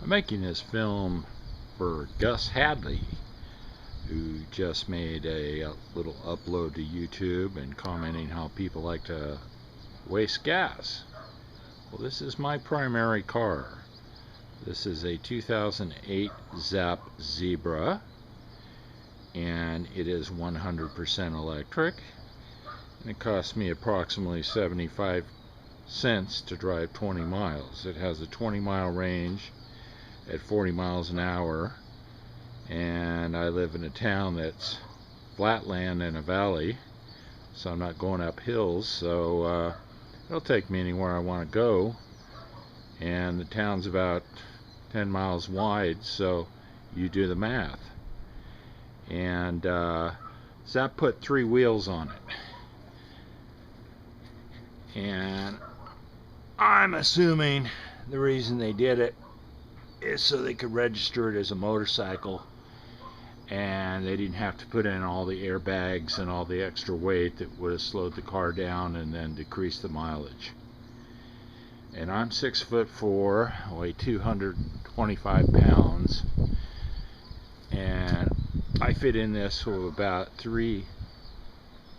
I'm making this film for Gus Hadley, who just made a little upload to YouTube and commenting how people like to waste gas. Well, this is my primary car. This is a 2008 Zap Xebra, and it is 100% electric, and it cost me approximately 75 cents to drive 20 miles. It has a 20-mile range at 40 miles an hour, and I live in a town that's flatland and a valley, so I'm not going up hills, so it'll take me anywhere I want to go, and the town's about 10 miles wide, so you do the math. And Zap put 3 wheels on it, and I'm assuming the reason they did it is so they could register it as a motorcycle, and they didn't have to put in all the airbags and all the extra weight that would have slowed the car down and then decreased the mileage. And I'm 6'4", weigh 225 pounds, and I fit in this with about 3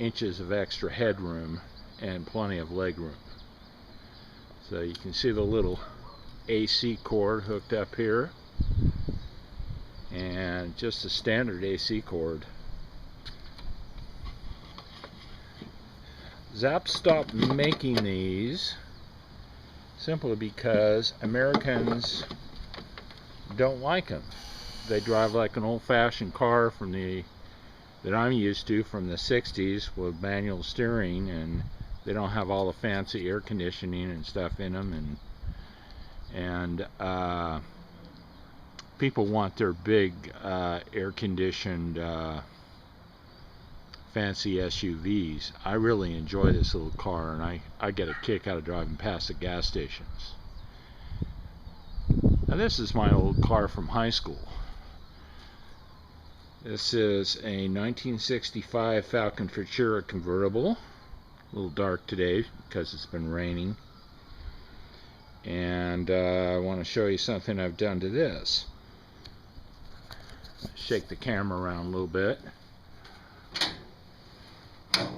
inches of extra headroom and plenty of leg room. So you can see the little AC cord hooked up here, and just a standard AC cord. Zap stopped making these simply because Americans don't like them. They drive like an old-fashioned car that I'm used to from the 60s with manual steering, and they don't have all the fancy air conditioning and stuff in them, and people want their big air-conditioned fancy SUVs. I really enjoy this little car, and I get a kick out of driving past the gas stations. Now this is my old car from high school. This is a 1965 Falcon Futura convertible. A little dark today because it's been raining. And I want to show you something I've done to this. Shake the camera around a little bit. A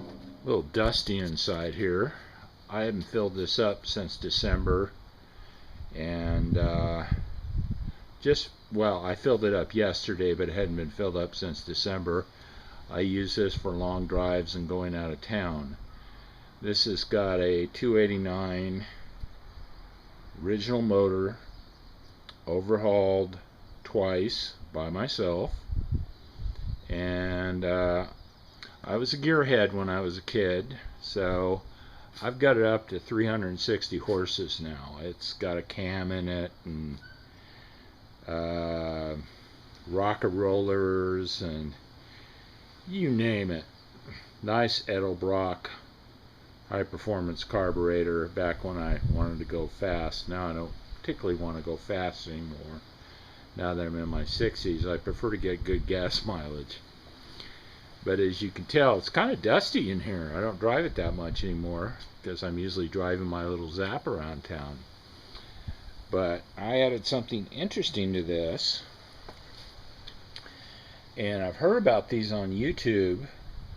little dusty inside here. I haven't filled this up since December, and I filled it up yesterday, but it hadn't been filled up since December. I use this for long drives and going out of town. This has got a 289 original motor, overhauled twice by myself, and I was a gearhead when I was a kid, so I've got it up to 360 horses now. It's got a cam in it, and rocker rollers, and you name it. Nice Edelbrock high performance carburetor back when I wanted to go fast. Now I don't particularly want to go fast anymore. Now that I'm in my 60s, I prefer to get good gas mileage. But as you can tell, it's kind of dusty in here. I don't drive it that much anymore because I'm usually driving my little Zap around town. But I added something interesting to this, and I've heard about these on YouTube,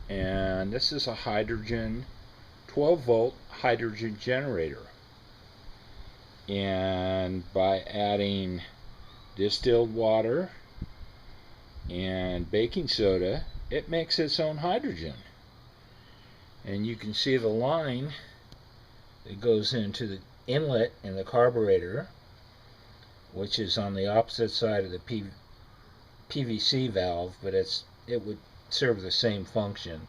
and this is a 12-volt hydrogen generator. And by adding distilled water and baking soda, it makes its own hydrogen. And you can see the line that goes into the inlet in the carburetor, which is on the opposite side of the PVC valve, but it would serve the same function.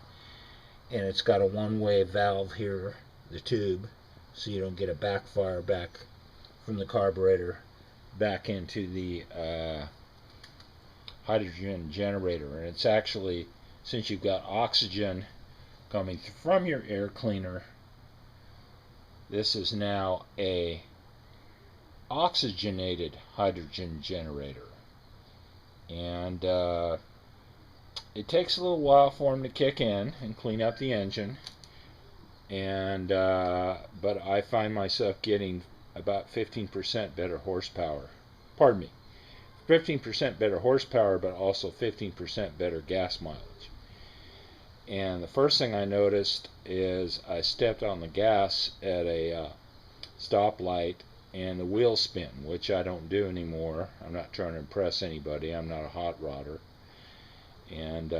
And it's got a one-way valve here, the tube, so you don't get a backfire back from the carburetor back into the hydrogen generator. And it's actually, since you've got oxygen coming from your air cleaner, this is now a oxygenated hydrogen generator. And it takes a little while for them to kick in and clean up the engine, and but I find myself getting about 15% better horsepower pardon me, 15% better horsepower, but also 15% better gas mileage. And the first thing I noticed is I stepped on the gas at a stoplight and the wheels spin, which I don't do anymore. I'm not trying to impress anybody. I'm not a hot rodder. And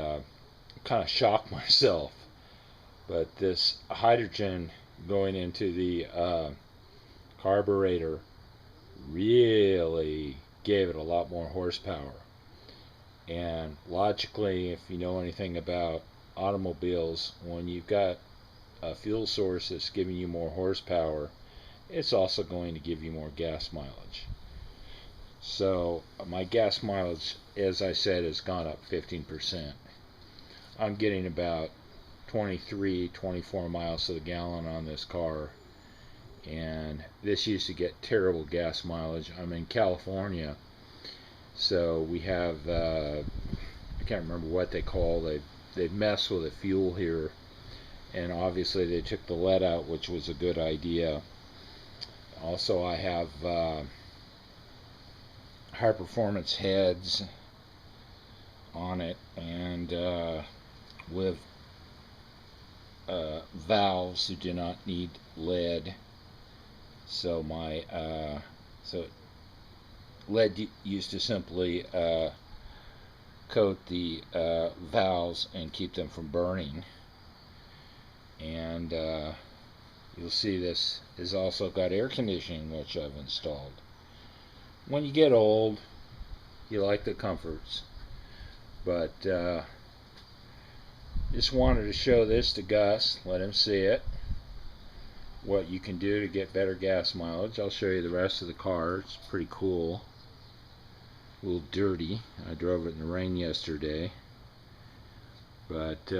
kind of shocked myself. But this hydrogen going into the carburetor really gave it a lot more horsepower. And logically, if you know anything about automobiles, when you've got a fuel source that's giving you more horsepower, it's also going to give you more gas mileage. So my gas mileage, as I said, has gone up 15%. I'm getting about 24 miles to the gallon on this car, and this used to get terrible gas mileage. I'm in California, so we have I can't remember what they call, they mess with the fuel here, and obviously they took the lead out, which was a good idea. Also, I have high performance heads on it, and with valves who do not need lead. So my lead used to simply coat the valves and keep them from burning. And you'll see this has also got air conditioning, which I've installed. When you get old, you like the comforts, but just wanted to show this to Gus, let him see it, what you can do to get better gas mileage. I'll show you the rest of the car. It's pretty cool. A little dirty. I drove it in the rain yesterday, but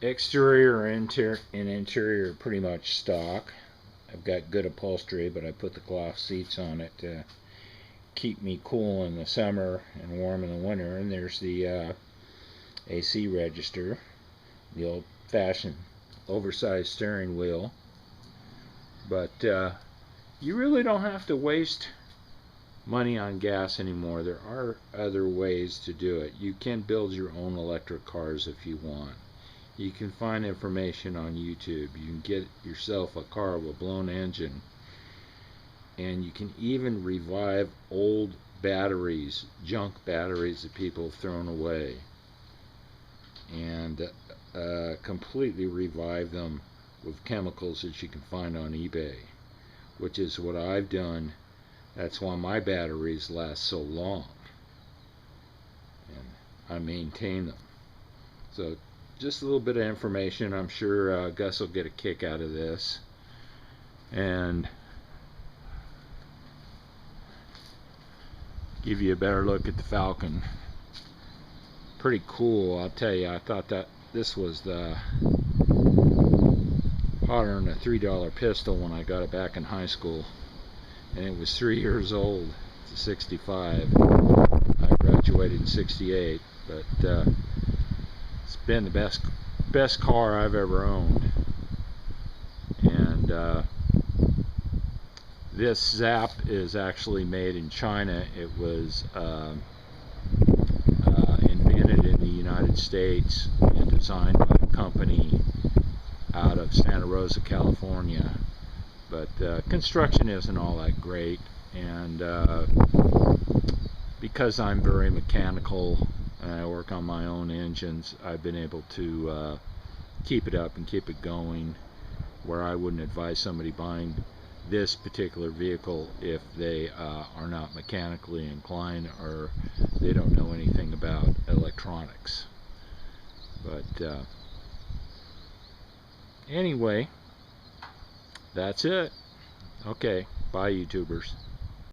exterior and interior are pretty much stock. I've got good upholstery, but I put the cloth seats on it to keep me cool in the summer and warm in the winter. And there's the AC register, the old-fashioned oversized steering wheel. But you really don't have to waste money on gas anymore. There are other ways to do it. You can build your own electric cars if you want. You can find information on YouTube. You can get yourself a car with a blown engine, and you can even revive old batteries, junk batteries that people have thrown away, and completely revive them with chemicals that you can find on eBay, which is what I've done. That's why my batteries last so long, and I maintain them. So just a little bit of information. I'm sure Gus will get a kick out of this. And give you a better look at the Falcon. Pretty cool, I'll tell you. I thought that this was the hotter than a $3 pistol when I got it back in high school, and it was 3 years old. It's a 65. I graduated in 68, but it's been the best car I've ever owned. And this Zap is actually made in China. It was invented in the United States and designed by a company out of Santa Rosa, California. But construction isn't all that great, and because I'm very mechanical and I work on my own engines, I've been able to keep it up and keep it going, where I wouldn't advise somebody buying this particular vehicle if they are not mechanically inclined or they don't know anything about electronics. But anyway, that's it. Okay, bye YouTubers.